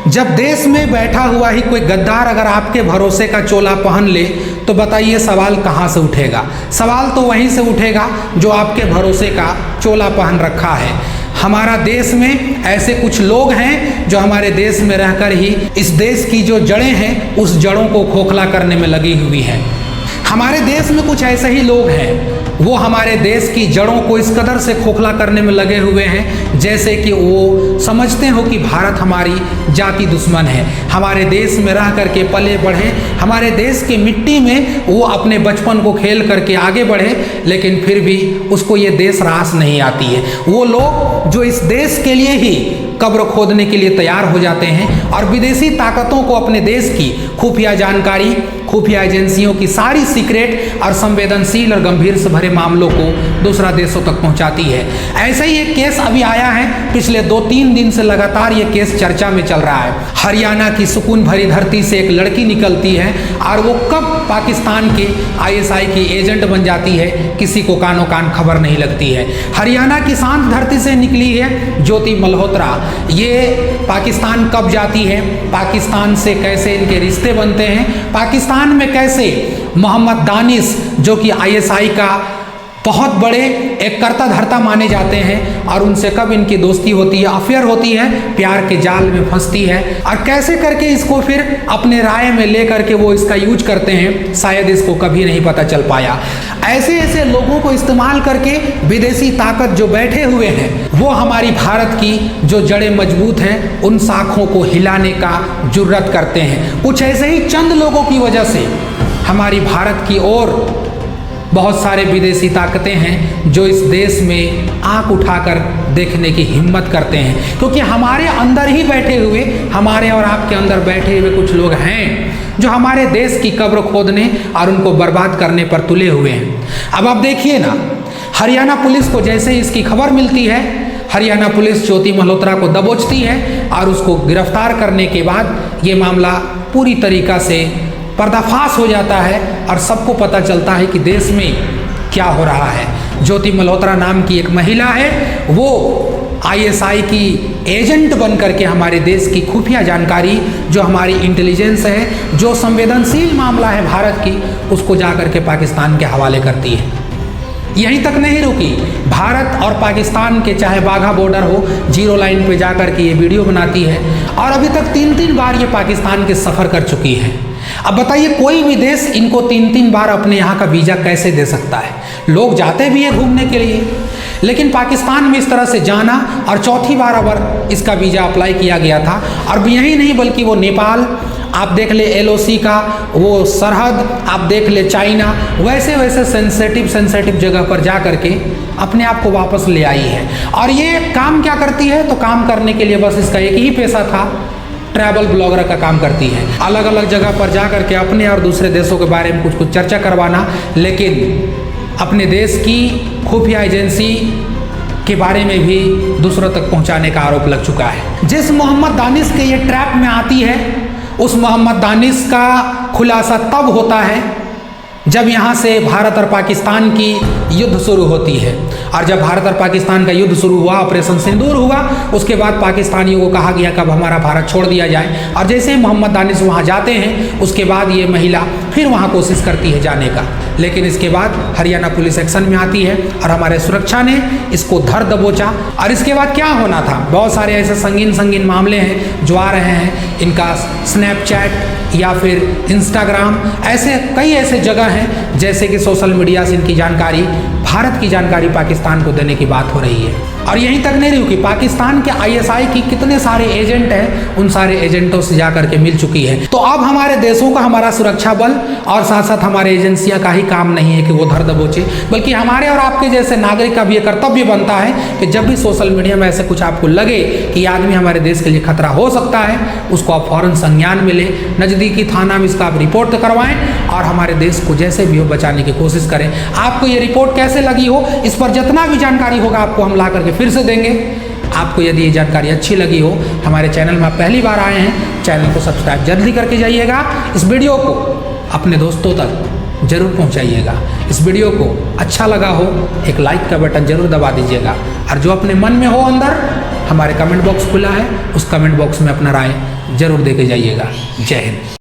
जब देश में बैठा हुआ ही कोई गद्दार अगर आपके भरोसे का चोला पहन ले तो बताइए सवाल कहाँ से उठेगा। सवाल तो वहीं से उठेगा जो आपके भरोसे का चोला पहन रखा है। हमारा देश में ऐसे कुछ लोग हैं जो हमारे देश में रहकर ही इस देश की जो जड़ें हैं उस जड़ों को खोखला करने में लगी हुई हैं। हमारे देश में कुछ ऐसे ही लोग हैं वो हमारे देश की जड़ों को इस कदर से खोखला करने में लगे हुए हैं जैसे कि वो समझते हो कि भारत हमारी जाति दुश्मन है। हमारे देश में रह करके पले बढ़े, हमारे देश की मिट्टी में वो अपने बचपन को खेल करके आगे बढ़े, लेकिन फिर भी उसको ये देश रास नहीं आती है। वो लोग जो इस देश के लिए ही कब्र खोदने के लिए तैयार हो जाते हैं और विदेशी ताकतों को अपने देश की खुफिया जानकारी, खुफिया एजेंसियों की सारी सीक्रेट और संवेदनशील और गंभीर से भरे मामलों को दूसरा देशों तक पहुंचाती है। ऐसे ही एक केस अभी आया है, पिछले 2-3 दिन से लगातार ये केस चर्चा में चल रहा है। हरियाणा की सुकून भरी धरती से एक लड़की निकलती है और वो कब पाकिस्तान के ISI की एजेंट बन जाती है किसी को कानो कान खबर नहीं लगती है। हरियाणा की शांत धरती से निकली है ज्योति मल्होत्रा, ये पाकिस्तान कब जाती है, पाकिस्तान से कैसे इनके रिश्ते बनते हैं, पाकिस्तान में कैसे मोहम्मद दानिश जो कि ISI का बहुत बड़े एक कर्ता धर्ता माने जाते हैं और उनसे कब इनकी दोस्ती होती है, अफेयर होती है, प्यार के जाल में फंसती है और कैसे करके इसको फिर अपने राय में ले करके वो इसका यूज करते हैं, शायद इसको कभी नहीं पता चल पाया। ऐसे ऐसे लोगों को इस्तेमाल करके विदेशी ताकत जो बैठे हुए हैं वो हमारी भारत की जो जड़ें मजबूत हैं उन शाखों को हिलाने का जुर्रत करते हैं। कुछ ऐसे ही चंद लोगों की वजह से हमारी भारत की ओर बहुत सारे विदेशी ताकतें हैं जो इस देश में आंख उठाकर देखने की हिम्मत करते हैं, क्योंकि हमारे अंदर ही बैठे हुए, हमारे और आपके अंदर बैठे हुए कुछ लोग हैं जो हमारे देश की कब्र खोदने और उनको बर्बाद करने पर तुले हुए हैं। अब आप देखिए ना, हरियाणा पुलिस को जैसे ही इसकी खबर मिलती है, हरियाणा पुलिस ज्योति मल्होत्रा को दबोचती है और उसको गिरफ्तार करने के बाद ये मामला पूरी तरीक़ा से पर्दाफाश हो जाता है और सबको पता चलता है कि देश में क्या हो रहा है। ज्योति मल्होत्रा नाम की एक महिला है, वो ISI की एजेंट बन करके हमारे देश की खुफिया जानकारी जो हमारी इंटेलिजेंस है, जो संवेदनशील मामला है भारत की, उसको जा करके पाकिस्तान के हवाले करती है। यहीं तक नहीं रुकी, भारत और पाकिस्तान के चाहे बाघा बॉर्डर हो, जीरो लाइन पे जा करके ये वीडियो बनाती है और अभी तक 3-3 बार ये पाकिस्तान के सफ़र कर चुकी है। अब बताइए कोई भी देश इनको 3-3 बार अपने यहाँ का वीज़ा कैसे दे सकता है। लोग जाते भी हैं घूमने के लिए, लेकिन पाकिस्तान में इस तरह से जाना और चौथी बार अगर इसका वीज़ा अप्लाई किया गया था। और यही नहीं बल्कि वो नेपाल, आप देख ले LOC का वो सरहद, आप देख ले चाइना, वैसे वैसे सेंसेटिव जगह पर जा करके अपने आप को वापस ले आई है। और ये काम क्या करती है, तो काम करने के लिए बस इसका एक ही पैसा था, ट्रैवल ब्लॉगर का काम करती है, अलग अलग जगह पर जा करके अपने और दूसरे देशों के बारे में कुछ चर्चा करवाना, लेकिन अपने देश की खुफिया एजेंसी के बारे में भी दूसरों तक पहुंचाने का आरोप लग चुका है। जिस मोहम्मद दानिश के ये ट्रैप में आती है, उस मोहम्मद दानिश का खुलासा तब होता है जब यहाँ से भारत और पाकिस्तान की युद्ध शुरू होती है। और जब भारत और पाकिस्तान का युद्ध शुरू हुआ, ऑपरेशन सिंदूर हुआ, उसके बाद पाकिस्तानियों को कहा गया कि अब हमारा भारत छोड़ दिया जाए। और जैसे ही मोहम्मद दानिश वहाँ जाते हैं, उसके बाद ये महिला फिर वहाँ कोशिश करती है जाने का, लेकिन इसके बाद हरियाणा पुलिस एक्शन में आती है और हमारे सुरक्षा ने इसको धर दबोचा। और इसके बाद क्या होना था, बहुत सारे ऐसे संगीन मामले हैं जो आ रहे हैं, इनका स्नैपचैट या फिर इंस्टाग्राम, ऐसे कई ऐसे जगह हैं जैसे कि सोशल मीडिया से इनकी जानकारी, भारत की जानकारी पाकिस्तान को देने की बात हो रही है। और यहीं तक नहीं रुकी, पाकिस्तान के ISI की कितने सारे एजेंट हैं, उन सारे एजेंटों से जा करके मिल चुकी है। तो अब हमारे देशों का, हमारा सुरक्षा बल और साथ साथ हमारे एजेंसियां का ही काम नहीं है कि वो धर दबोचे, बल्कि हमारे और आपके जैसे नागरिक का भी ये कर्तव्य बनता है कि जब भी सोशल मीडिया में ऐसे कुछ आपको लगे कि आदमी हमारे देश के लिए खतरा हो सकता है, उसको आप फौरन संज्ञान में लें, नज़दीकी थाना में इसका आप रिपोर्ट करवाएं और हमारे देश को जैसे भी हो बचाने की कोशिश करें। आपको ये रिपोर्ट कैसे लगी हो, इस पर जितना भी जानकारी होगा आपको हम ला करके फिर से देंगे। आपको यदि ये जानकारी अच्छी लगी हो, हमारे चैनल में आप पहली बार आए हैं, चैनल को सब्सक्राइब जल्दी करके जाइएगा। इस वीडियो को अपने दोस्तों तक जरूर पहुंचाइएगा। इस वीडियो को अच्छा लगा हो, एक लाइक का बटन जरूर दबा दीजिएगा। और जो अपने मन में हो अंदर, हमारे कमेंट बॉक्स खुला है, उस कमेंट बॉक्स में अपना राय जरूर देखे जाइएगा। जय हिंद।